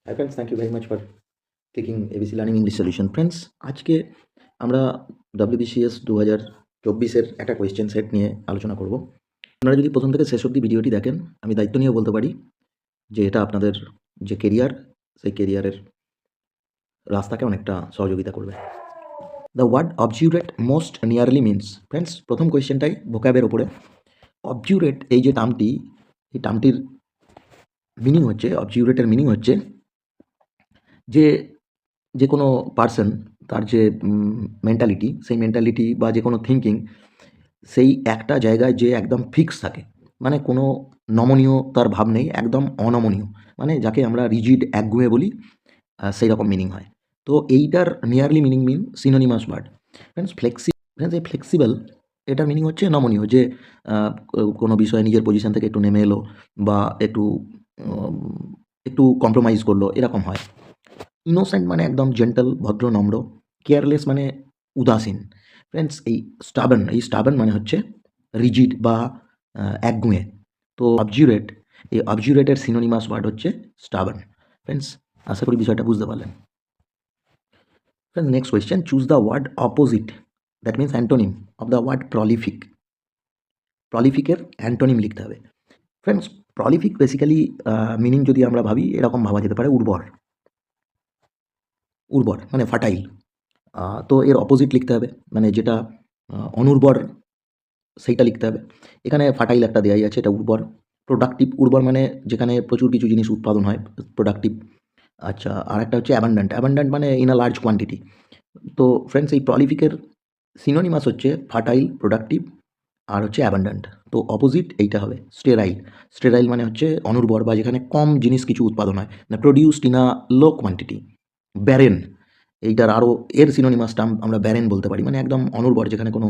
Hi friends, thank you very much for clicking ABC Learning English Solution. Friends, আজকে আমরা WBCS 2024 একটা question set নিয়ে আলোচনা করব। আপনারা যদি প্রথম থেকে শেষ অবধি ভিডিওটি দেখেন, আমি দায়িত্ব নিয়ে বলতে পারি যে এটা আপনাদের যে কেরিয়ার, সেই কেরিয়ারের রাস্তাকে অনেকটা সহযোগিতা করবে। The word obdurate most nearly means. Friends, প্রথম কোয়েশ্চেনটাই ভোকাবের ওপরে। অবজিউরেট এই যে টার্মটি, এই টার্মটির মিনিং হচ্ছে, অবজিউরেটের মিনিং হচ্ছে যে যে কোনো পার্সন তার যে মেন্টালিটি, সেই মেন্টালিটি বা যে কোনো থিঙ্কিং সেই একটা জায়গায় যে একদম ফিক্স থাকে, মানে কোনো নমনীয় তার ভাব নেই, একদম অনমনীয়, মানে যাকে আমরা রিজিড একগুঁয়ে বলি, সেই রকম মিনিং হয়। তো এইটার nearly meaning synonymous word. Friends, friends এই ফ্লেক্সিবল এটার মিনিং হচ্ছে নমনীয়, যে কোনো বিষয়ে নিজের পজিশন থেকে একটু নেমে এলো বা একটু একটু কম্প্রোমাইজ করলো, এরকম হয়। ইনোসেন্ট মানে একদম জেন্টাল, ভদ্র, নম্র। কেয়ারলেস মানে উদাসীন। ফ্রেন্ডস, এই স্টাবার্ন মানে হচ্ছে রিজিড বা একগুঁয়ে। তো এই অবজিউরেটের সিনোনিমাস ওয়ার্ড হচ্ছে স্টাবার্ন। ফ্রেন্ডস, আশা করি বিষয়টা বুঝতে পারলেন। Friends, next question, choose the word opposite, that means antonym of the word prolific. প্রলিফিকের অ্যান্টোনিম লিখতে হবে। ফ্রেন্ডস, প্রলিফিক বেসিক্যালি মিনিং যদি আমরা ভাবি, এরকম ভাবা যেতে পারে উর্বর। উর্বর মানে ফার্টাইল। তো এর অপোজিট লিখতে হবে, মানে যেটা অনুর্বর সেইটা লিখতে হবে। এখানে ফার্টাইল একটা দেয়াই আছে, এটা উর্বর। প্রোডাক্টিভ, উর্বর মানে যেখানে প্রচুর কিছু জিনিস উৎপাদন হয়, প্রোডাক্টিভ। আচ্ছা, আর একটা হচ্ছে অ্যাবান্ড্যান্ট। অ্যাবান্ড্যান্ট মানে ইন আ লার্জ কোয়ান্টিটি। তো ফ্রেন্ডস, এই প্রলিফিকের সিনোনিমাস হচ্ছে ফার্টাইল, প্রোডাক্টিভ আর হচ্ছে অ্যাবান্ড্যান্ট। তো অপোজিট এইটা হবে স্টেরাইল। স্টেরাইল মানে হচ্ছে অনুর্বর বা যেখানে কম জিনিস কিছু উৎপাদন হয়, না produced in a low quantity. Barren, এইটার আরও এর সিনোনিমাস টার্ম আমরা ব্যারেন বলতে পারি, মানে একদম অনুর্বর, যেখানে কোনো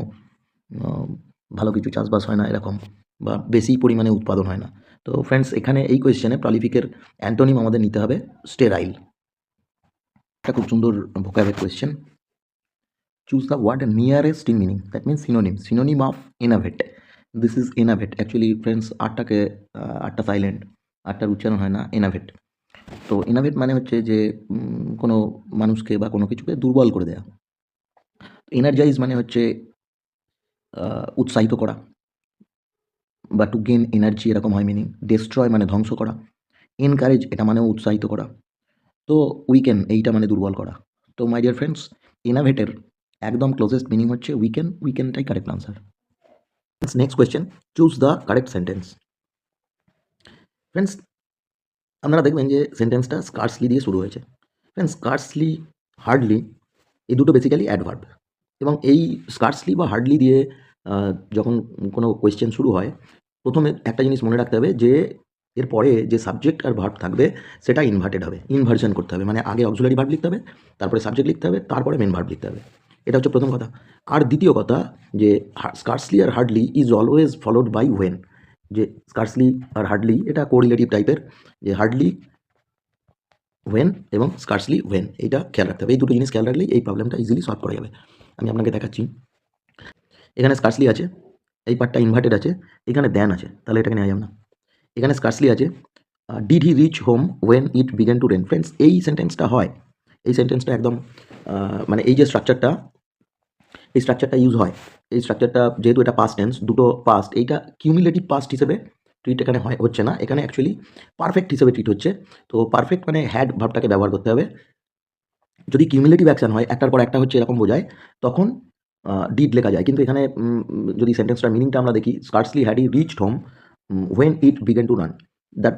ভালো কিছু চাষবাস হয় না এরকম, বা বেশি পরিমাণে উৎপাদন হয় না। তো ফ্রেন্ডস, এখানে এই কোয়েশ্চেনে প্রলিফিকের অ্যান্টোনিম আমাদের নিতে হবে স্টেরাইল। একটা খুব সুন্দর ভোকাবের question. Choose the word nearest in meaning, that means synonym of innovate. This is innovate. Actually friends, আটটা সাইলেন্ট, আটটার উচ্চারণ হয় না, ইনোভেট। তো ইনোভেট মানে হচ্ছে যে কোনো মানুষকে বা কোনো কিছুকে দুর্বল করে দেয়া। এনার্জাইজ মানে হচ্ছে উৎসাহিত করা বা টু গেইন এনার্জি, এরকম হয় মিনিং। ডেস্ট্রয় মানে ধ্বংস করা। এনকারেজ এটা মানেও উৎসাহিত করা। তো উইকেন এইটা মানে দুর্বল করা। তো মাই ডিয়ার ফ্রেন্ডস, ইনোভেটের একদম ক্লোজেস্ট মিনিং হচ্ছে উইকেন। উইকেনটাই correct answer. Next question, choose the correct sentence. Friends, আপনারা দেখবেন যে সেন্টেন্সটা স্কার্সলি দিয়ে শুরু হয়েছে। ফ্রেন্ডস, স্কার্সলি, হার্ডলি এই দুটো বেসিক্যালি অ্যাডভার্ব, এবং এই স্কার্সলি বা হার্ডলি দিয়ে যখন কোনো কোয়েশ্চেন শুরু হয়, প্রথমে একটা জিনিস মনে রাখতে হবে যে এরপরে যে সাবজেক্ট আর ভার্ব থাকবে সেটা ইনভার্টেড হবে, ইনভার্সন করতে হবে, মানে আগে অক্সিলারি ভার্ব লিখতে হবে, তারপরে সাবজেক্ট লিখতে হবে, তারপরে মেন ভার্ব লিখতে হবে। এটা হচ্ছে প্রথম কথা। আর দ্বিতীয় কথা, যে স্কার্সলি আর hardly is always followed by when. যে স্কার্সলি আর হার্ডলি এটা কোরিলেটিভ টাইপের, যে হার্ডলি ওয়েন এবং স্কার্সলি ওয়েন, এইটা খেয়াল রাখতে হবে। এই দুটো জিনিস খেয়াল রাখলেই এই প্রবলেমটা ইজিলি সলভ করা যাবে। আমি আপনাকে দেখাচ্ছি। এখানে স্কার্সলি আছে, এই পার্টটা ইনভার্টেড আছে, এখানে দ্যান আছে, তাহলে এটাকে নেওয়া যাবে না। এখানে স্কার্সলি আছে, did he reach home when it began to rain. Friends, এই সেন্টেন্সটা হয়, এই সেন্টেন্সটা একদম মানে এই যে স্ট্রাকচারটা, এই স্ট্রাকচারটা ইউজ হয়। এই স্ট্রাকচারটা যেহেতু এটা পাস্ট টেন্স, দুটো পাস্ট, এইটা কিউমুলেটিভ পাস্ট হিসেবে ট্রিট এখানে হচ্ছে না, এখানে অ্যাকচুয়ালি পারফেক্ট হিসেবে ট্রিট হচ্ছে। তো পারফেক্ট মানে হ্যাড ভার্বটাকে ব্যবহার করতে হবে। যদি কিউমুলেটিভ অ্যাকশন হয়, একটার পর একটা হচ্ছে এরকম বোঝায়, তখন ডিড লেখা যায়। কিন্তু এখানে যদি সেন্টেন্সটার মিনিংটা আমরা দেখি, scarcely had he reached home when it began to run,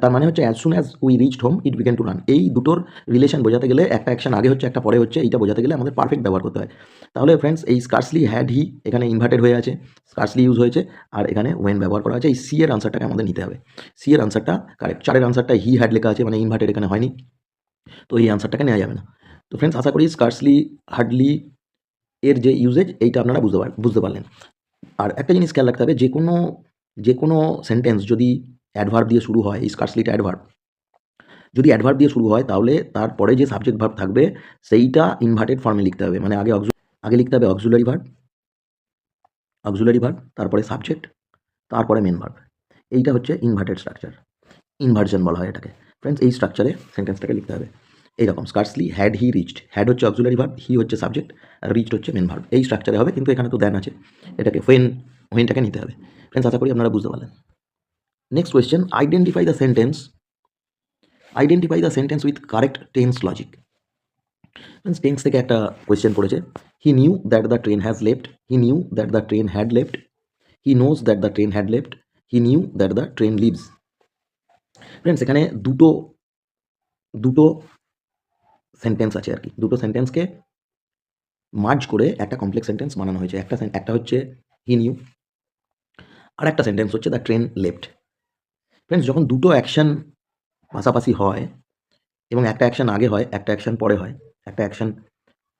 তার মানে হচ্ছে as soon as we reached home it began to run. এই দুটোর রিলেশন বোঝাতে গেলে একটা অ্যাকশন আগে হচ্ছে, একটা পরে হচ্ছে, এইটা বোঝাতে গেলে আমাদের পারফেক্ট ব্যবহার করতে হয়। তাহলে ফ্রেন্ডস, এই স্কার্সলি হ্যাড হি এখানে ইনভার্টেড হয়ে আছে, স্কার্সলি ইউজ হয়েছে, আর এখানে ওয়েন ব্যবহার করা আছে। এই সি এর আনসারটাকে আমাদের নিতে হবে। সি এর আনসারটা কারেক্ট। চারের আনসারটা হি হ্যাড লেখা আছে, মানে ইনভার্টেড এখানে হয়নি, তো এই আনসারটাকে নেওয়া যাবে না। তো ফ্রেন্ডস, আশা করি স্কার্সলি হার্ডলি এর যে ইউজেজ, এইটা আপনারা বুঝতে পারলেন। আর একটা জিনিস খেয়াল রাখতে হবে, যে কোনো সেন্টেন্স যদি অ্যাডভার্ব দিয়ে শুরু হয়, এই স্কার্সলিটা অ্যাডভার্ব, যদি অ্যাডভার্ব দিয়ে শুরু হয়, তাহলে তারপরে যে সাবজেক্ট ভার্ব থাকবে সেইটা ইনভার্টেড ফর্মে লিখতে হবে, মানে আগে লিখতে হবে অক্সিলারি ভার্ব, তারপরে সাবজেক্ট, তারপরে মেন ভার্ব। এইটা হচ্ছে ইনভার্টেড স্ট্রাকচার, ইনভার্সন বলা হয় এটাকে। ফ্রেন্ডস, এই স্ট্রাকচারে সেন্টেন্সটাকে লিখতে হবে। এইরকম scarcely had he reached, had হচ্ছে অক্সিলারি ভার্ব, হি হচ্ছে সাবজেক্ট, আর রিচড হচ্ছে মেন ভার্ব। এই স্ট্রাকচারে হবে, কিন্তু এখানে তো দেন আছে, এটাকে হোয়েনটাকে নিতে হবে। ফ্রেন্ডস, আশা করি আপনারা বুঝতে পারলেন। Next question, identify the sentence with correct tense logic. Friends, tense থেকে একটা কোয়েশ্চেন পড়েছে, he knew that the train has left, he knew that the train had left, he knows that the train had left, he knew that the train leaves. Friends, এখানে দুটো দুটো sentence আছে আর কি, দুটো সেন্টেন্সকে merge করে একটা complex sentence বানানো হয়েছে। একটা হচ্ছে হি নিউ, আর একটা সেন্টেন্স হচ্ছে দ্য ট্রেন লেফট। ফ্রেন্ডস, যখন দুটো অ্যাকশন পাশাপাশি হয় এবং একটা অ্যাকশন আগে হয় একটা অ্যাকশন পরে হয়, একটা অ্যাকশন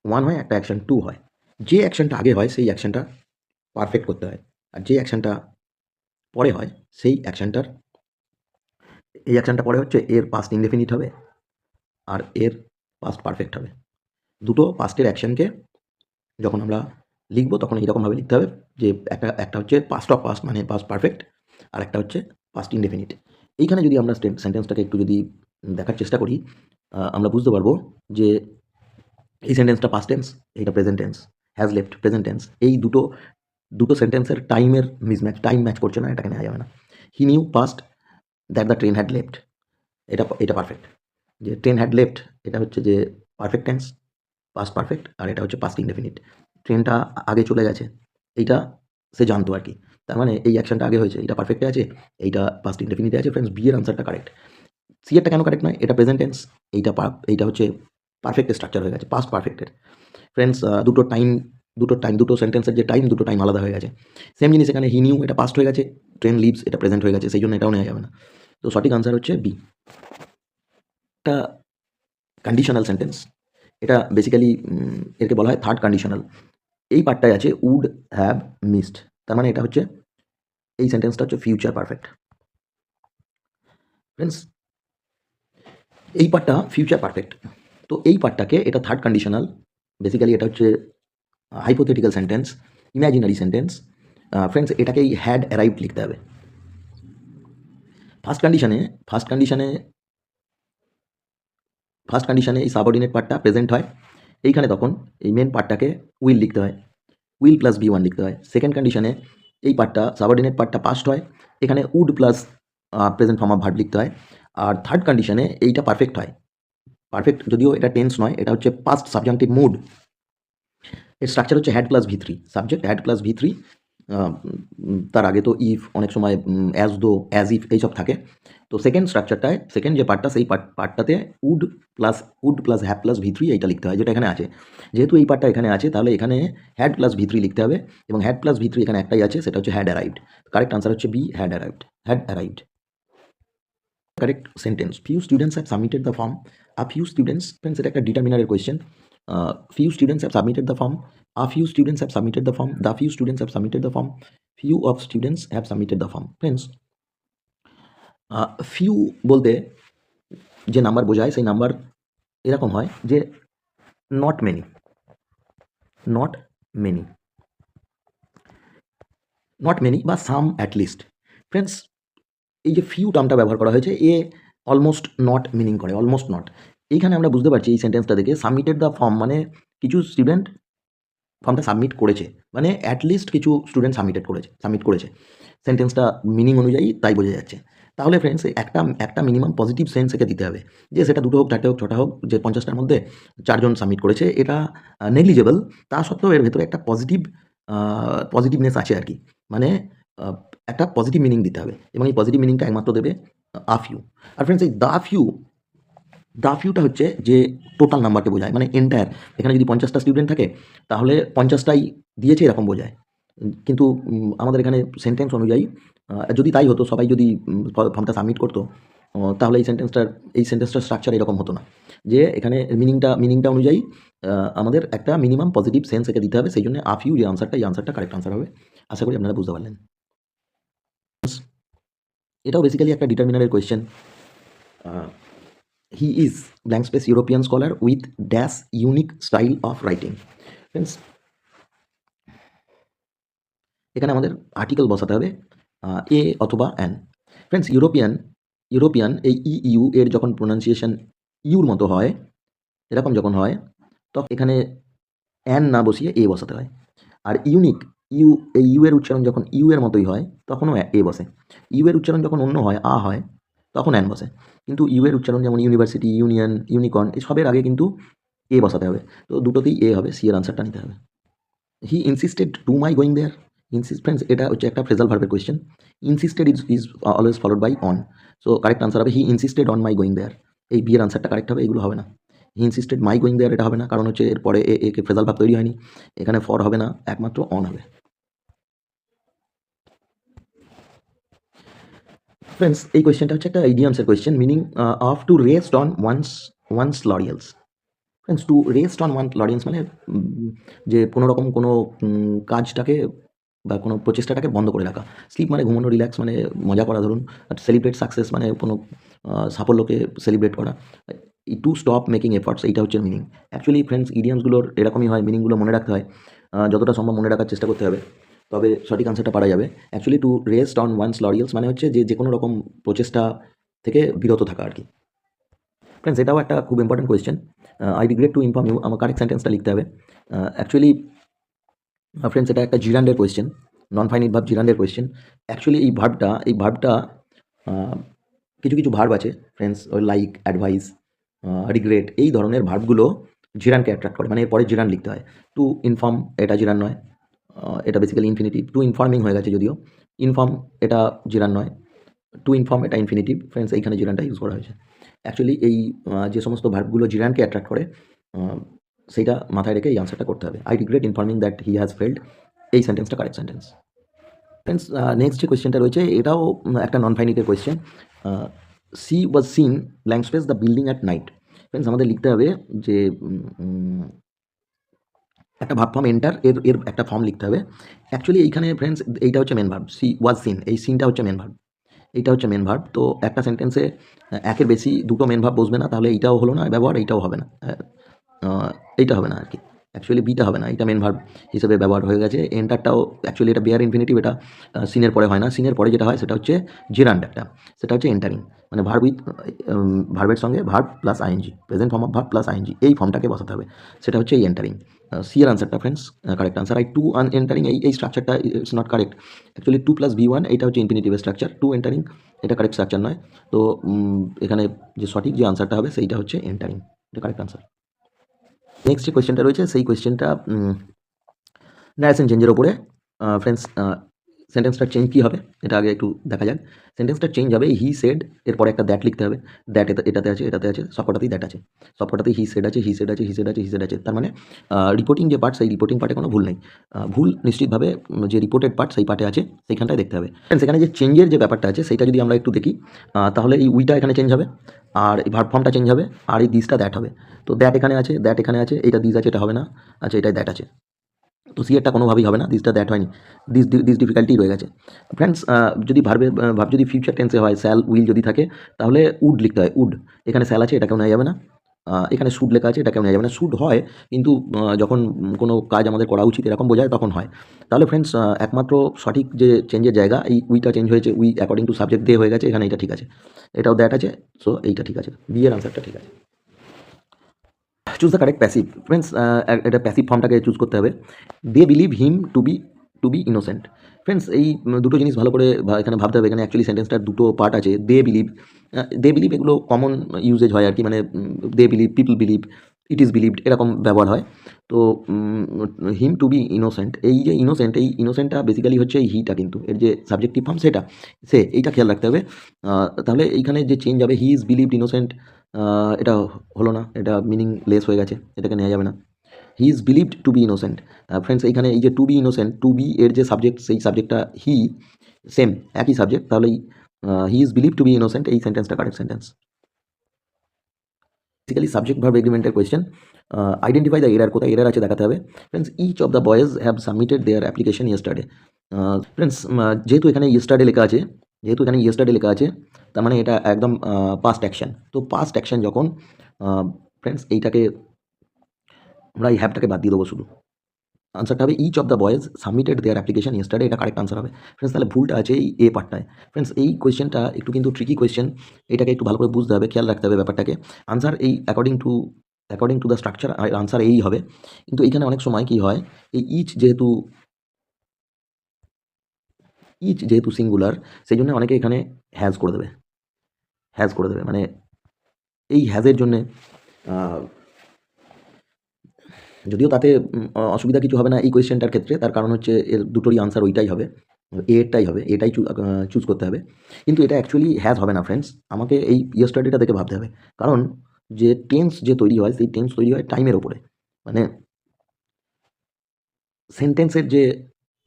1 হয় একটা অ্যাকশন 2 হয়, যে অ্যাকশনটা আগে হয় সেই অ্যাকশনটা পারফেক্ট করতে হয়, আর যে অ্যাকশনটা পরে হয় সেই অ্যাকশনটার এই অ্যাকশনটা পরে হচ্ছে এর পাস্ট ইনডেফিনিট হবে আর এর পাস্ট পারফেক্ট হবে। দুটো পাস্টের অ্যাকশনকে যখন আমরা লিখবো তখন এইরকমভাবে লিখতে হবে যে একটা হচ্ছে পাস্ট অফ পাস্ট মানে পাস্ট পারফেক্ট, আর একটা হচ্ছে পাস্ট ইনডেফিনিট। এইখানে যদি আমরা সেন্টেন্সটাকে একটু যদি দেখার চেষ্টা করি, আমরা বুঝতে পারবো যে এই সেন্টেন্সটা পাস্ট টেন্স, এইটা present tense, has left present tense, এই দুটো সেন্টেন্সের টাইমের মিসম্যাচ, টাইম ম্যাচ করছে না, এটাকে নেওয়া যাবে না। He knew past that the train had left, এটা পারফেক্ট। যে ট্রেন হ্যাড লেফট এটা হচ্ছে যে পারফেক্ট টেন্স, পাস্ট পারফেক্ট, আর এটা হচ্ছে পাস্ট ইনডেফিনিট। ট্রেনটা আগে চলে গেছে, এইটা সে জানতো আর কি, তার মানে এই অ্যাকশনটা আগে হয়েছে, এটা পারফেক্টে আছে, এইটা পাস্ট ইনডেফিনিটে আছে। ফ্রেন্ডস, বি এর আনসারটা কারেক্ট। সি এরটা কেন কারেক্ট নয়, এটা প্রেজেন্ট টেন্স, এইটা হচ্ছে পারফেক্টের স্ট্রাকচার হয়ে গেছে, পাস্ট পারফেক্টের। ফ্রেন্ডস, দুটো সেন্টেন্সের যে দুটো টাইম আলাদা হয়ে গেছে। সেম জিনিস এখানে, হি নিউ এটা পাস্ট হয়ে গেছে, ট্রেন লিভস এটা প্রেজেন্ট হয়ে গেছে, সেই জন্য এটাও নেওয়া যাবে না। তো সঠিক আনসার হচ্ছে বি। একটা কন্ডিশনাল সেন্টেন্স, এটা বেসিক্যালি একে বলা হয় থার্ড কন্ডিশনাল। এই পার্টটায় আছে উড হ্যাভ মিসড, তার মানে এটা হচ্ছে এই সেন্টেন্সটা হচ্ছে ফিউচার পারফেক্ট। ফ্রেন্ডস, এই পার্টটা ফিউচার পারফেক্ট, তো এই পার্টটাকে এটা থার্ড কন্ডিশনাল। বেসিক্যালি এটা হচ্ছে hypothetical sentence, imaginary sentence. Friends, এটাকেই হ্যাড অ্যারাইভড লিখতে হবে। ফার্স্ট কন্ডিশনে এই সাবঅর্ডিনেট পার্টটা প্রেজেন্ট হয়, এইখানে তখন এই মেন পার্টটাকে উইল লিখতে হয়, উইল প্লাস বি ওয়ান লিখতে হয়। সেকেন্ড কন্ডিশনে এই পার্টটা সাবঅর্ডিনেট পার্টটা পাস্ট হয়, এখানে would plus present form of verb লিখতে হয়। আর থার্ড কন্ডিশনে এইটা পারফেক্ট হয়, পারফেক্ট যদিও এটা টেন্স নয়, এটা হচ্ছে পাস্ট সাবজাংটিভ মুড। এর স্ট্রাকচার হচ্ছে had plus V3, subject had plus V3, তার আগে তো ইফ, অনেক সময় অ্যাজ দো, অ্যাজ ইফ এইসব থাকে। তো সেকেন্ড যে পার্টটা সেই পার্টটাতে উড প্লাস হ্যাভ প্লাস ভি3 এইটা লিখতে হয়, যেটা এখানে আছে। যেহেতু এই পার্টটা এখানে আছে, তাহলে এখানে হ্যাড প্লাস ভি3 লিখতে হবে, এবং হ্যাড প্লাস ভি3 এখানে একটাই আছে, সেটা হচ্ছে হ্যাড অ্যারাইভড। কারেক্ট আনসার হচ্ছে B, had arrived. Correct sentence, few students have submitted the form. Few students, friends, এটা একটা ডিটারমিনারের question. Few students have submitted the form, few students have submitted the form, the few students have submitted the form, few of students have submitted the form. Friends, few বলতে যে number বোঝায় সেই number এরকম হয় যে not many, not many বা সাম at least. Friends, এই যে ফিউ টার্মটা ব্যবহার করা হয়েছে, এ অলমোস্ট নট মিনিং করে, অলমোস্ট নট। এইখানে আমরা বুঝতে পারছি এই সেন্টেন্সটা দেখে, সাবমিটেড দ্য ফর্ম মানে কিছু স্টুডেন্ট ফর্মটা সাবমিট করেছে, মানে অ্যাটলিস্ট কিছু স্টুডেন্ট সাবমিট করেছে। সেন্টেন্সটা মিনিং অনুযায়ী তাই বোঝা যাচ্ছে। তাহলে ফ্রেন্ডস, একটা মিনিমাম পজিটিভ সেন্স একে দিতে হবে, যে সেটা 2টো হোক, 4টে হোক, 6টা হোক, যে 50টার মধ্যে 4 জন সাবমিট করেছে, এটা নেগলিজেবল। তা সত্ত্বেও এর ভেতরে একটা পজিটিভনেস আছে আর কি, মানে একটা পজিটিভ মিনিং দিতে হবে, এবং এই পজিটিভ মিনিংটা একমাত্র দেবে ফিউ। আর ফ্রেন্ডস, এই দ্য ফিউটা হচ্ছে যে টোটাল নাম্বারকে বোঝায়, মানে এন্টায়ার। এখানে যদি 50টা স্টুডেন্ট থাকে তাহলে 50টাই দিয়েছে এরকম বোঝায়, কিন্তু আমাদের এখানে সেন্টেন্স অনুযায়ী যদি তাই হতো, সবাই যদি ফর্মটা সাবমিট করতো, তাহলে এই সেন্টেন্সটার স্ট্রাকচার এরকম হতো না। যে এখানে মিনিংটা অনুযায়ী আমাদের একটা মিনিমাম পজিটিভ সেন্স একে দিতে হবে, সেই জন্য ফিউ যে আনসারটা, এই আনসারটা কারেক্ট আনসার হবে। আশা করি আপনারা বুঝতে পারলেন। এটাও বেসিক্যালি একটা ডিটারমিনারের question. He is blank space European scholar with dash unique style of writing. Friends, এখানে আমাদের আর্টিকেল বসাতে হবে এ অথবা অ্যান। ফ্রেন্ডস, ইউরোপিয়ান এই ইউ এর যখন প্রোনাউন্সিয়েশন ইউর মতো হয়, এরকম যখন হয় তখন এখানে অ্যান না বসিয়ে এ বসাতে হয়। আর ইউনিক, ইউ, এই ইউ এর উচ্চারণ যখন ইউ এর মতোই হয় তখনও এ বসে। ইউ এর উচ্চারণ যখন অন্য হয়, আ হয়, তখন অ্যান বসে। কিন্তু ইউ এর উচ্চারণ যেমন ইউনিভার্সিটি, ইউনিয়ন, ইউনিকর্ন, এই সবের আগে কিন্তু এ বসাতে হবে। তো দুটোতেই এ হবে, সি এর আনসারটা নিতে হবে। He insisted to my going there. Friends, এটা হচ্ছে একটা ফ্রেজাল ভার্বের question. Insisted is always followed by on. So correct answer হবে he insisted on my going there. এই বি এর আনসারটা কারেক্ট হবে, এগুলো হবে না। হি ইনসিস্টেড মাই গোয়িং দেয়ার, এটা হবে না, কারণ হচ্ছে এরপরে একে ফ্রেজাল ভার্ব তৈরি হয়নি। এখানে ফর হবে না, একমাত্র অন হবে। ফ্রেন্ডস, এই কোয়েশ্চেনটা হচ্ছে একটা ইডিয়ামসের question, meaning of to rest on one's laurels. Friends, to rest on one laurels মানে যে কোনো রকম কোনো কাজটাকে বা কোনো প্রচেষ্টাটাকে বন্ধ করে রাখা। স্লিপ মানে ঘুমানো, রিল্যাক্স মানে মজা করা ধরুন, আর সেলিব্রেট সাকসেস মানে কোনো সাফল্যকে সেলিব্রেট করা। এই টু স্টপ মেকিং এফর্টস, এইটা হচ্ছে মিনিং। অ্যাকচুয়ালি ফ্রেন্ডস, ইডিয়ামসগুলোর এরকমই হয়, মিনিংগুলো মনে রাখতে হয়, যতটা সম্ভব মনে রাখার চেষ্টা করতে হবে, তবে সঠিক আনসারটা পারা যাবে। Actually to rest on one's laurels মানে হচ্ছে যে কোনো রকম প্রচেষ্টা থেকে বিরত থাকা আর কি। ফ্রেন্ডস, এটাও একটা খুব important question. I regret to inform you, আমার কারেক্ট সেন্টেন্সটা লিখতে হবে। অ্যাকচুয়ালি ফ্রেন্ডস, এটা একটা জিরান্ডের কোয়েশ্চেন, নন ফাইনিট ভার্ব জিরান্ডের কোয়েশ্চেন। অ্যাকচুয়ালি এই ভার্বটা কিছু কিছু ভার্ব আছে ফ্রেন্ডস, ওই লাইক, অ্যাডভাইস, রিগ্রেট, এই ধরনের ভার্বগুলো জিরানকে অ্যাট্রাক্ট করে, মানে এরপরে জিরান লিখতে হয়। টু ইনফর্ম, এটা জিরান নয়, এটা বেসিক্যালি ইনফিনিটিভ। টু ইনফর্মিং হয়ে গেছে যদিও, ইনফর্ম এটা জিরান নয়, টু ইনফর্ম এটা ইনফিনিটিভ। ফ্রেন্ডস, এইখানে জিরানটা ইউজ করা হয়েছে। অ্যাকচুয়ালি এই যে সমস্ত ভার্বগুলো জিরানকে অ্যাট্রাক্ট করে, সেইটা মাথায় রেখে এই আনসারটা করতে হবে। I regret informing that he has failed, এই সেন্টেন্সটা কারেক্ট সেন্টেন্স। ফ্রেন্ডস, নেক্সট যে কোয়েশ্চেনটা রয়েছে এটাও একটা নন ফাইনিটের question. She was seen blank space the building at night. Friends, আমাদের লিখতে হবে যে একটা ভার্ব ফর্ম এন্টার, এর একটা ফর্ম লিখতে হবে। অ্যাকচুয়ালি এইখানে ফ্রেন্ডস এইটা হচ্ছে main verb, she was seen, এই সিনটা হচ্ছে মেন ভার্ব, এইটা হচ্ছে মেন ভার্ব। তো একটা সেন্টেন্সে একের বেশি দুটো মেন ভার্ব বসবে না, তাহলে এইটাও হলো না ব্যবহার, এইটাও হবে না, এইটা হবে না আর কি। অ্যাকচুয়ালি বিটা হবে না, এটা মেন ভার্ব হিসেবে ব্যবহার হয়ে গেছে। এন্টারটাও অ্যাকচুয়ালি এটা বেয়ার ইনফিনিটিভ, এটা সিনের পরে হয় না। সিনের পরে যেটা হয় সেটা হচ্ছে জেরান্ড একটা, সেটা হচ্ছে এন্টারিং, মানে ভার্ব উইথ ভার্বের সঙ্গে verb plus ING, present form of verb plus ING, এই ফর্মটাকে বসাতে হবে, সেটা হচ্ছে এই এন্টারিং। সি এর আনসারটা friends correct answer. I to un entering, এই স্ট্রাকচারটা it's not correct. Actually to plus V one, এইটা হচ্ছে ইনফিনিটিভের স্ট্রাকচার, টু এন্টারিং এটা কারেক্ট স্ট্রাকচার নয়। তো এখানে যে সঠিক যে আনসারটা হবে সেইটা হচ্ছে এন্টারিং, এটা কারেক্ট আনসার। নেক্সট যে কোয়েশ্চেনটা রয়েছে সেই কোয়েশ্চেনটা ন্যারেশন চেঞ্জের ওপরে। ফ্রেন্ডস, সেন্টেন্সটার চেঞ্জ কী হবে এটা আগে একটু দেখা যাক। সেন্টেন্সটার চেঞ্জ হবে হি সেড, এরপরে একটা দ্যাট লিখতে হবে। দ্যাট এটাতে আছে, এটাতে আছে, সবকটাতেই দ্যাট আছে, সবকটাতেই হি সেড আছে, হি সেড আছে, হি সেড আছে, হি সেড আছে। তার মানে রিপোর্টিং যে পার্ট, সেই রিপোর্টিং পার্টে কোনো ভুল নেই। ভুল নিশ্চিতভাবে যে রিপোর্টেড পার্ট সেই পার্টে আছে, সেইখানটায় দেখতে হবে। সেখানে যে চেঞ্জের যে ব্যাপারটা আছে সেইটা যদি আমরা একটু দেখি, তাহলে এই উইটা এখানে চেঞ্জ হবে, আর এই ভার্ব ফর্মটা চেঞ্জ হবে, আর এই দিসটা দ্যাট হবে। তো দ্যাট এখানে আছে, দ্যাট এখানে আছে, এইটা দিস আছে, এটা হবে না, আচ্ছা এটাই দ্যাট আছে। তো সি এরটা কোনোভাবেই হবে না, দিসটা দ্যাট হয়নি, দিস ডিফিকাল্টি রয়ে গেছে। ফ্রেন্ডস, যদি ভার্ব যদি ফিউচার টেন্সে হয়, স্যাল উইল যদি থাকে, তাহলে উড লিখতে হয়, উড। এখানে স্যাল আছে, এটাকেও নেওয়া যাবে না। এখানে শুড লেখা আছে, এটাকেও নেওয়া যাবে না। শুড হয় কিন্তু যখন কোনো কাজ আমাদের করা উচিত এরকম বোঝায় তখন হয়। তাহলে ফ্রেন্ডস, একমাত্র সঠিক যে চেঞ্জের জায়গা, এই উইটা চেঞ্জ হয়েছে, উই অ্যাকর্ডিং টু সাবজেক্ট দিয়ে হয়ে গেছে, এখানে এটা ঠিক আছে, এটাও দ্যাট আছে, সো এইটা ঠিক আছে, বি এর আনসারটা ঠিক আছে। Choose the correct passive. Friends, এটা প্যাসিভ ফর্মটাকে চুজ করতে হবে। They believe him to be innocent. Friends, এই দুটো জিনিস ভালো করে এখানে ভাবতে হবে। এখানে অ্যাকচুয়ালি সেন্টেন্সটার দুটো পার্ট আছে, দে বিলিভ এগুলো কমন ইউজেজ হয় আর কি, মানে they believe, people believe, it is believed, এরকম ব্যবহার হয়। তো হিম টু বি ইনোসেন্ট, এই যে ইনোসেন্ট, এই ইনোসেন্টটা বেসিক্যালি হচ্ছে এই হিটা, কিন্তু এর যে সাবজেক্টিভ ফর্ম সেটা, এইটা খেয়াল রাখতে হবে। তাহলে এইখানে যে চেঞ্জ হবে, হি ইজ বিলিভড ইনোসেন্ট, এটা হলো না, এটা মিনিংলেস হয়ে গেছে, এটাকে নেওয়া যাবে না। He is believed to be innocent. Friends, এইখানে এই যে to be innocent, to be এর যে সাবজেক্ট, সেই সাবজেক্টটা হি, সেম একই সাবজেক্ট, তাহলে he is believe to be innocent, এই সেন্টেন্সটা correct sentence. Basically subject verb এগ্রিমেন্টের কোয়েশ্চেন। আইডেন্টিফাই দ্য এরার, কোথায় এরার আছে দেখাতে হবে। Friends, each of the boys have submitted their application yesterday. Friends, যেহেতু এখানে ইয়েস্টারডে লেখা আছে, তার মানে এটা একদম পাস্ট অ্যাকশন। তো পাস্ট অ্যাকশন যখন, ফ্রেন্ডস এইটাকে আমরা এই হ্যাভটাকে বাদ দিয়ে দেবো শুধু। আনসারটা হবে each of the boys submitted their application yesterday, এটা কারেক্ট আনসার হবে। ফ্রেন্ডস, তাহলে ভুলটা আছে এই এ পার্টটায়। ফ্রেন্ডস, এই কোয়েশ্চেনটা একটু কিন্তু ট্রিকি কোয়েশ্চেন, এটাকে একটু ভালো করে বুঝতে হবে, খেয়াল রাখতে হবে ব্যাপারটাকে। আনসার এই according to according to the structure answer এই হবে। কিন্তু এইখানে অনেক সময় কি হয়, এই ইচ যেহেতু সিঙ্গুলার, সেই জন্য অনেকে এখানে হ্যাজ করে দেবে মানে এই হ্যাজের জন্যে যদিও তাতে অসুবিধা কিছু হবে না এই কোয়েশ্চেনটার ক্ষেত্রে। তার কারণ হচ্ছে এর দুটোরই আনসার ওইটাই হবে, এটাই হবে, এটাই চুজ করতে হবে। কিন্তু এটা অ্যাকচুয়ালি হ্যাজ হবে না ফ্রেন্ডস, আমাকে এই ইয়েস্টারডেটা দেখে ভাবতে হবে। কারণ যে টেন্স যে তৈরি হয়, সেই টেন্স তৈরি হয় টাইমের ওপরে। মানে সেন্টেন্সের যে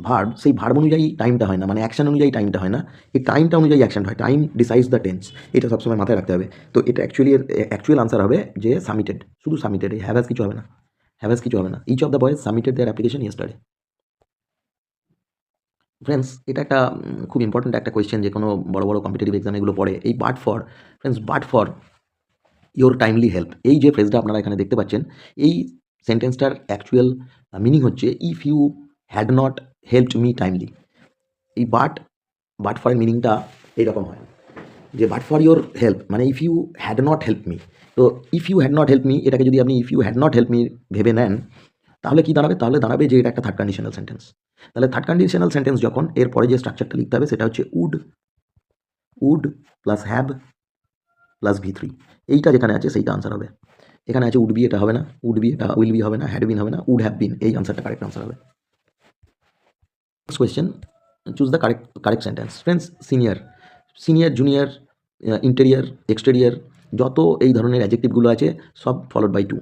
ভার্ব, সেই ভার্ব অনুযায়ী টাইমটা হয় না, মানে অ্যাকশন অনুযায়ী টাইমটা হয় না, এই টাইমটা অনুযায়ী অ্যাকশনটা হয়। টাইম ডিসাইডস দ্য টেন্স, এটা সবসময় মাথায় রাখতে হবে। তো এটা অ্যাকচুয়ালি এর অ্যাকচুয়াল আনসার হবে যে সাবমিটেড, শুধু সাবমিটেড, এই হ্যাভ কিছু হবে না, কিছু হবে না। Each of the boys submitted their application yesterday. Friends, এটা একটা খুব ইম্পর্ট্যান্ট একটা কোয়েশ্চেন, যে কোনো বড় বড় কম্পিটিটিভ এক্সাম এগুলো পড়ে। এই but for your timely help, এই যে ফ্রেজটা আপনারা এখানে দেখতে পাচ্ছেন, এই সেন্টেন্সটার অ্যাকচুয়াল মিনিং হচ্ছে if you had not helped me timely. এই বাট ফরের মিনিংটা এইরকম হয় যে বাট ফর ইয়োর হেল্প মানে if you had not help me. তো if you had not help me, এটাকে যদি আপনি if you had not help me ভেবে নেন, তাহলে কি দাঁড়াবে? তাহলে দাঁড়াবে যে এটা একটা থার্ড কন্ডিশনাল সেন্টেন্স। তাহলে থার্ড কন্ডিশনাল সেন্টেন্স যখন, এরপরে যে স্ট্রাকচারটা লিখতে হবে সেটা হচ্ছে would plus have plus V3। এইটা যেখানে আছে সেইটা আনসার হবে। এখানে আছে উড বি, এটা হবে না। উড বি, এটা উইল বি হবে না। হ্যাড বিন হবে না। উড হ্যাভ বিন, এই আনসারটা কারেক্ট আনসার হবে। Next question, choose the correct sentence. Friends, senior junior, interior, exterior, যত এই ধরনের অ্যাডজেক্টিভগুলো আছে সব followed by to.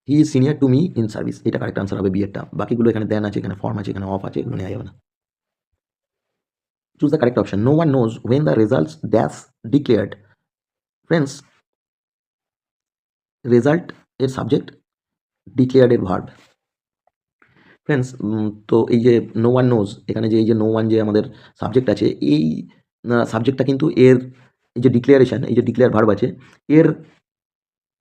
He is senior to me in service, এটা কারেক্ট আনসার হবে বিয়েরটা। বাকিগুলো এখানে দেন আছে, এখানে ফর্ম আছে, এখানে অফ আছে, এগুলো নেওয়া যাবে না। Choose the correct option. No one knows when the results dash declared. Friends, result এর সাবজেক্ট, ডিক্লেয়ার্ড এর ভার্ব। ফ্রেন্ডস, তো এই যে নো ওয়ান নোজ, এখানে যে এই যে নো ওয়ান যে আমাদের সাবজেক্ট আছে, এই সাবজেক্টটা কিন্তু এর এই যে ডিক্লেয়ারেশন, এই যে ডিক্লেয়ার ভার্ব আছে, এর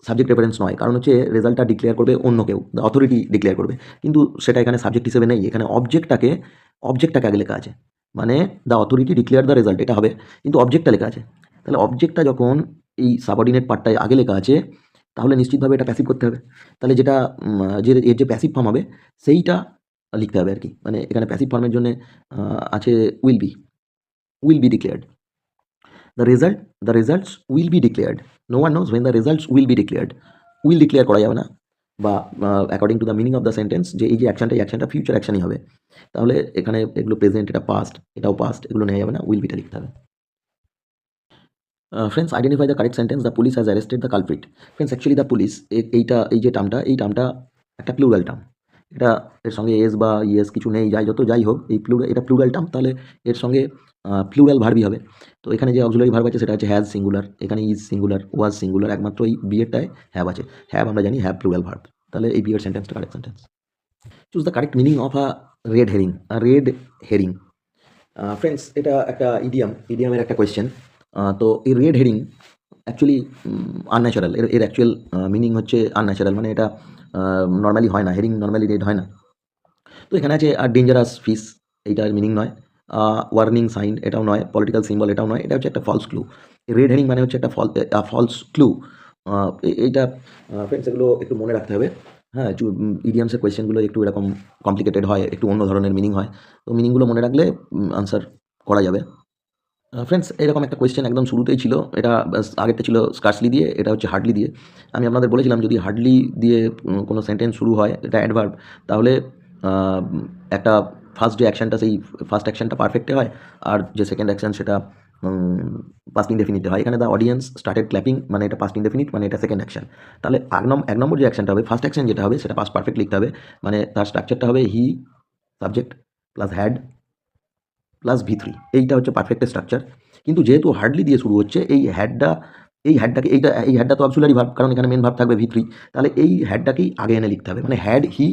সাবজেক্ট রেফারেন্স নয়। কারণ হচ্ছে রেজাল্টটা ডিক্লেয়ার করবে অন্য কেউ, দ্য অথরিটি ডিক্লেয়ার করবে। কিন্তু সেটা এখানে সাবজেক্ট হিসেবে নেই, এখানে অবজেক্টটাকে আগে লেখা আছে। মানে the authority declare the result, এটা হবে, কিন্তু অবজেক্টটা লেখা আছে। তাহলে অবজেক্টটা যখন এই সাবঅর্ডিনেট পার্টটায় আগে লেখা আছে, তাহলে নিশ্চিতভাবে এটা প্যাসিভ করতে হবে। তাহলে যেটা এর যে প্যাসিভ ফর্ম হবে সেইটা লিখতে হবে আর কি। মানে এখানে প্যাসিভ ফর্মের জন্য আছে will be declared. The results will be declared. No one knows when the results will be declared. Will declare করা যাবে না, বা according to the meaning of the sentence, যে এই যে অ্যাকশনটা ফিউচার অ্যাকশনই হবে। তাহলে এখানে এগুলো প্রেজেন্ট, এটা পাস্ট, এটাও পাস্ট, এগুলো নেওয়া যাবে না, উইল বিটা লিখতে হবে। Friends, identify the correct sentence. The police has arrested the culprit. Friends, actually the police, এই যে টার্মটা, এই টার্মটা একটা প্লুরাল টার্ম। এটা এর সঙ্গে এস বা ইয়েস কিছু নেই, যাই হোক, এটা প্লুরাল টার্ম, তাহলে এর সঙ্গে প্লুরাল ভার্বই হবে। তো এখানে যে অক্সিলারি ভার্ব আছে সেটা হচ্ছে হ্যাজ সিঙ্গুলার, এখানে ইজ সিঙ্গুলার, ওয়াজ সিঙ্গুলার, একমাত্র এই বিয়েরটায় হ্যাভ আছে। হ্যাভ আমরা জানি হ্যাভ প্লুরাল ভার্ব, তাহলে এই বিয়ের সেন্টেন্সটা correct sentence. Choose the correct meaning of red herring. Friends, এটা একটা ইডিয়ামের একটা কোয়েশ্চেন। তো এই রেড হেরিং অ্যাকচুয়ালি আনন্যাচারাল, এর অ্যাকচুয়াল মিনিং হচ্ছে আনন্যাচারাল, মানে এটা নর্মালি হয় না, হেরিং নর্মালি রেড হয় না। তো এখানে আছে আর ডেঞ্জারাস ফিস, এইটার মিনিং নয়। ওয়ার্নিং সাইন, এটাও নয়। পলিটিক্যাল সিম্বল, এটাও নয়। এটা হচ্ছে একটা ফলস ক্লু। রেড হেরিং মানে হচ্ছে একটা ফলস ক্লু। এইটা ফ্রেন্ডস, এগুলো একটু মনে রাখতে হবে। হ্যাঁ, ইডিয়ামসের কোয়েশ্চেনগুলো একটু এরকম কমপ্লিকেটেড হয়, একটু অন্য ধরনের মিনিং হয়। তো মিনিংগুলো মনে রাখলে আনসার করা যাবে। ফ্রেন্ডস, এরকম একটা কোয়েশ্চেন একদম শুরুতেই ছিল। এটা আগেরটা ছিল স্কার্সলি দিয়ে, এটা হচ্ছে হার্ডলি দিয়ে। আমি আপনাদের বলেছিলাম যদি হার্ডলি দিয়ে কোনো সেন্টেন্স শুরু হয়, এটা অ্যাডভার্ব, তাহলে একটা ফার্স্ট যে অ্যাকশনটা, সেই ফার্স্ট অ্যাকশনটা পারফেক্টে হয়, আর যে সেকেন্ড অ্যাকশন সেটা পাস্ট ইনডেফিনিটে হয়। এখানে দ্য অডিয়েন্স স্টার্টেড ক্ল্যাপিং, মানে এটা পাস্ট ইনডেফিনিট, মানে এটা সেকেন্ড অ্যাকশন। তাহলে এক নম্বর যে অ্যাকশনটা হবে, ফার্স্ট অ্যাকশন যেটা হবে, সেটা পাস্ট পারফেক্ট লিখতে হবে। মানে তার স্ট্রাকচারটা হবে he subject plus had plus V3, এইটা হচ্ছে পারফেক্টের স্ট্রাকচার। কিন্তু যেহেতু হার্ডলি দিয়ে শুরু হচ্ছে, এই হ্যাডটা তো অক্সিলারি ভার্ব, কারণ এখানে মেন ভার্ব থাকবে V3। তাহলে এই হ্যাডটাকেই আগে এনে লিখতে হবে, মানে হ্যাড হি,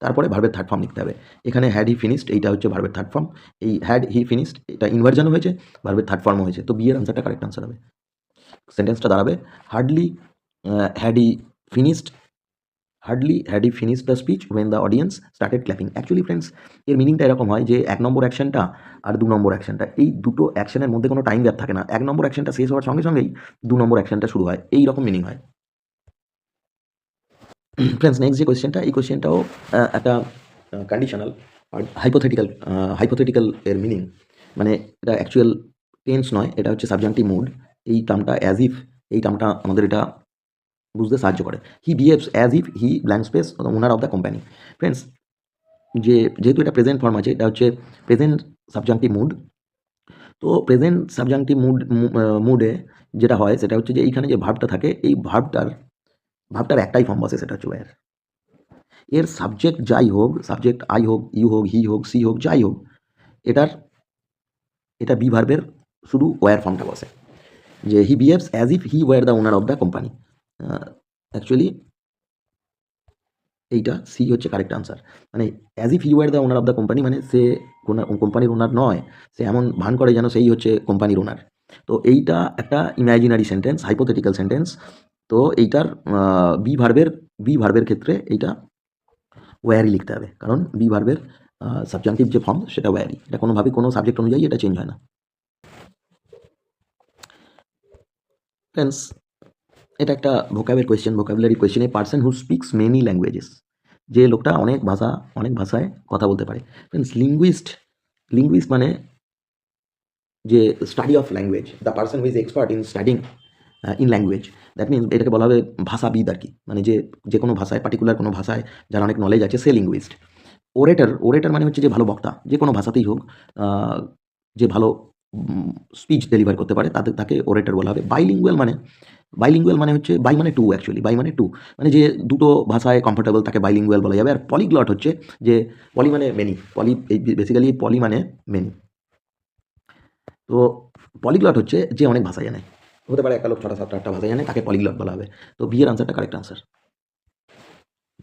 তারপরে ভার্বের থার্ড ফর্ম লিখতে হবে। এখানে হ্যাড হি ফিনিশড, এইটা হচ্ছে ভার্বের থার্ড ফর্ম। এই হ্যাড হি ফিনিশড, এটা ইনভার্জনও হয়েছে, ভার্বের থার্ড ফর্মও হয়েছে। তো বিয়ের আনসারটা কারেক্ট আনসার হবে। সেন্টেন্সটা দাঁড়াবে hardly had he finished hardly had he finish the speech when the audience started clapping. Actually friends, এর মিনিংটা এরকম হয় যে 1 নম্বর অ্যাকশনটা আর 2 নম্বর অ্যাকশনটা, এই দুটো অ্যাকশনের মধ্যে কোনো টাইম গ্যাপ থাকে না। 1 নম্বর অ্যাকশনটা শেষ হওয়ার সঙ্গে সঙ্গেই 2 নম্বর অ্যাকশনটা শুরু হয়, এই রকম মিনিং হয়। ফ্রেন্ডস নেক্সট যে কোয়েশ্চেনটা, এই কোয়েশ্চেনটাও একটা কন্ডিশনাল আর হাইপোথেটিক্যাল এর মিনিং, মানে এটা অ্যাকচুয়াল টেন্স নয়, এটা হচ্ছে সাবজেক্টিভ মুড। এই টার্মটা অ্যাজ ইফ, এই টার্মটা আমাদের এটা বুঝতে সাহায্য করে। হি behaves as if he blank space owner of the company. Friends যেহেতু এটা প্রেজেন্ট ফর্ম আছে, এটা হচ্ছে প্রেজেন্ট সাবজেক্টিভ মুড। তো প্রেজেন্ট সাবজেক্টিভ মুডে যেটা হয় সেটা হচ্ছে যে এইখানে যে ভার্বটা থাকে, এই ভার্বটার একটাই ফর্ম বসে, সেটা হচ্ছে ওয়্যার। এর সাবজেক্ট যাই হোক, সাবজেক্ট আই হোক, ইউ হোক, হি হোক, সি হোক, যাই হোক, এটা বি ভার্বের শুধু ওয়্যার ফর্মটা বসে, যে he behaves as if he were the owner of the company. Actually এইটা সি হচ্ছে কারেক্ট আনসার। মানে as if he were the owner of the company, মানে সে কোম্পানির ওনার নয়, সে এমন ভান করে যেন সেই হচ্ছে কোম্পানির ওনার। তো এইটা একটা ইমাজিনারি সেন্টেন্স, হাইপোথেটিক্যাল সেন্টেন্স। তো এইটার বি ভার্বের ক্ষেত্রে এইটা ওয়্যারই লিখতে হবে, কারণ বি ভার্বের সাবজেক্টিভ যে ফর্ম সেটা ওয়্যারই, এটা কোনোভাবেই কোনো সাবজেক্ট অনুযায়ী এটা চেঞ্জ হয় না। ফ্রেন্ডস এটা একটা vocabulary question. A person who speaks many languages, যে লোকটা অনেক ভাষায় কথা বলতে পারে। ফ্রেন্ডস লিঙ্গুইস্ট মানে যে study of language, the person who is expert in studying in language, that means এটাকে বলা হবে ভাষাবিদ আর কি, মানে যে কোনো ভাষায়, পার্টিকুলার কোনো ভাষায় যার অনেক নলেজ আছে, সে লিঙ্গুইস্ট। ওরেটার মানে হচ্ছে যে ভালো বক্তা, যে কোনো ভাষাতেই হোক, যে ভালো স্পিচ ডেলিভার করতে পারে, তাকে ওরেটার বলা হবে। বাইলিঙ্গুয়াল মানে হচ্ছে, বাই মানে টু, অ্যাকচুয়ালি বাই মানে টু, মানে যে দুটো ভাষায় কমফোর্টেবল তাকে বাইলিঙ্গুয়াল বলা যাবে। আর পলিগ্লট হচ্ছে যে, পলি মানে মেনি, বেসিক্যালি পলি মানে মেনি। তো পলিগ্লট হচ্ছে যে অনেক ভাষা জানে, হতে পারে একটা লোক 6টা 7টা 8টা ভাষা জানে, তাকে পলিগ্লট বলা হবে। তো বি এর আনসারটা correct answer.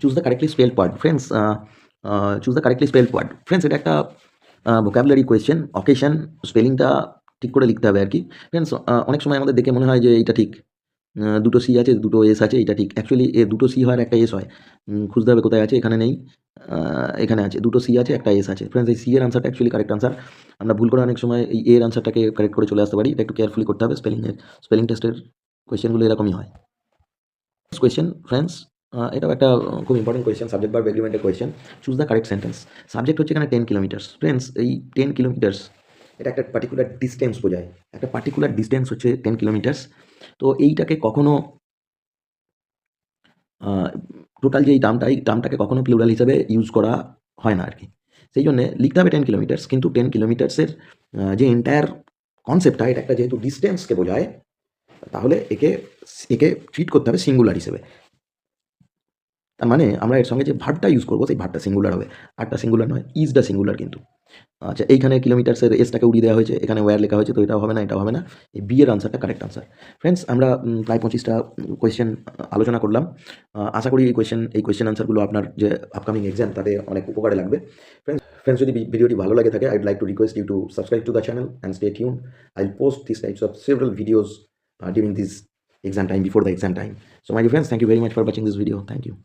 Choose the correctly spelled word. Friends choose the correctly spelled word. Friends এটা একটা ভোকাবুলারি কোয়েশ্চেন, অকেশন স্পেলিংটা ঠিক করে লিখতে হবে আর কি। ফ্রেন্ডস অনেক সময় আমাদের দেখে মনে হয় যে এইটা ঠিক, দুটো সি আছে, দুটো এস আছে, এটা ঠিক। অ্যাকচুয়ালি এ দুটো সি হয় আর একটা এস হয়, খুঁজতে হবে কোথায় আছে, এখানে নেই, এখানে আছে, দুটো সি আছে, একটা এস আছে। ফ্রেন্ডস এই সি এর আনসারটা অ্যাকচুয়ালি কারেক্ট আনসার। আমরা ভুল করে অনেক সময় এই এর আনসারটাকে কারেক্ট করে চলে আসতে পারি, এটা একটু কেয়ারফুলি করতে হবে। স্পেলিং টেস্টের কোয়েশ্চেনগুলো এরকমই হয়। কোয়েশ্চেন ফ্রেন্ডস, এটাও একটা খুব ইম্পর্টেন্ট কোয়েশ্চেন, সাবজেক্ট ভার্ব এগ্রিমেন্টের question. Choose the correct sentence. Subject হচ্ছে এখানে 10 কিলোমিটার্স। ফ্রেন্ডস এই 10 কিলোমিটার্স এটা একটা পার্টিকুলার ডিস্টেন্স বোঝায়, একটা পার্টিকুলার ডিস্টেন্স হচ্ছে 10 কিলোমিটার্স। তো এইটাকে কখনো টোটাল যে এই টার্মটাকে কখনো প্লুরাল হিসাবে ইউজ করা হয় না আর কি। সেই জন্য লিখতে হবে 10 কিলোমিটার্স, কিন্তু 10 কিলোমিটার্সের যে এন্টায়ার কনসেপ্টটা, এটা একটা যেহেতু ডিস্টেন্সকে বোঝায়, তাহলে একে ট্রিট করতে হবে সিঙ্গুলার হিসেবে। তার মানে আমরা এর সঙ্গে যে ভার্বটা ইউজ করবো, সেই ভার্বটা সিঙ্গুলার হবে। আরটা সিঙ্গুলার নয়, ইজটা সিঙ্গুলার কিন্তু। আচ্ছা, এইখানে কিলোমিটার্সের এসটাকে উড়িয়ে দেওয়া হয়েছে, এখানে ওয়্যার লেখা হয়েছে, তো এটাও হবে না, এটাও হবে না। এই বি এর আনসারটা কারেক্ট আনসার। ফ্রেন্ডস আমরা প্রায় 25টা কোয়েশ্চেন আলোচনা করলাম। আশা করি এই কোয়েশ্চেন আনসারগুলো আপনার যে আপকামিং এক্সাম, তাতে অনেক উপকারে লাগবে। ফ্রেন্ডস যদি ভিডিওটি ভালো লাগে থাকে, I'd like to request you to subscribe to the channel and stay tuned. I'll post these types of several videos during this exam time, before the exam time. So my dear friends, thank you very much for watching this video. Thank you.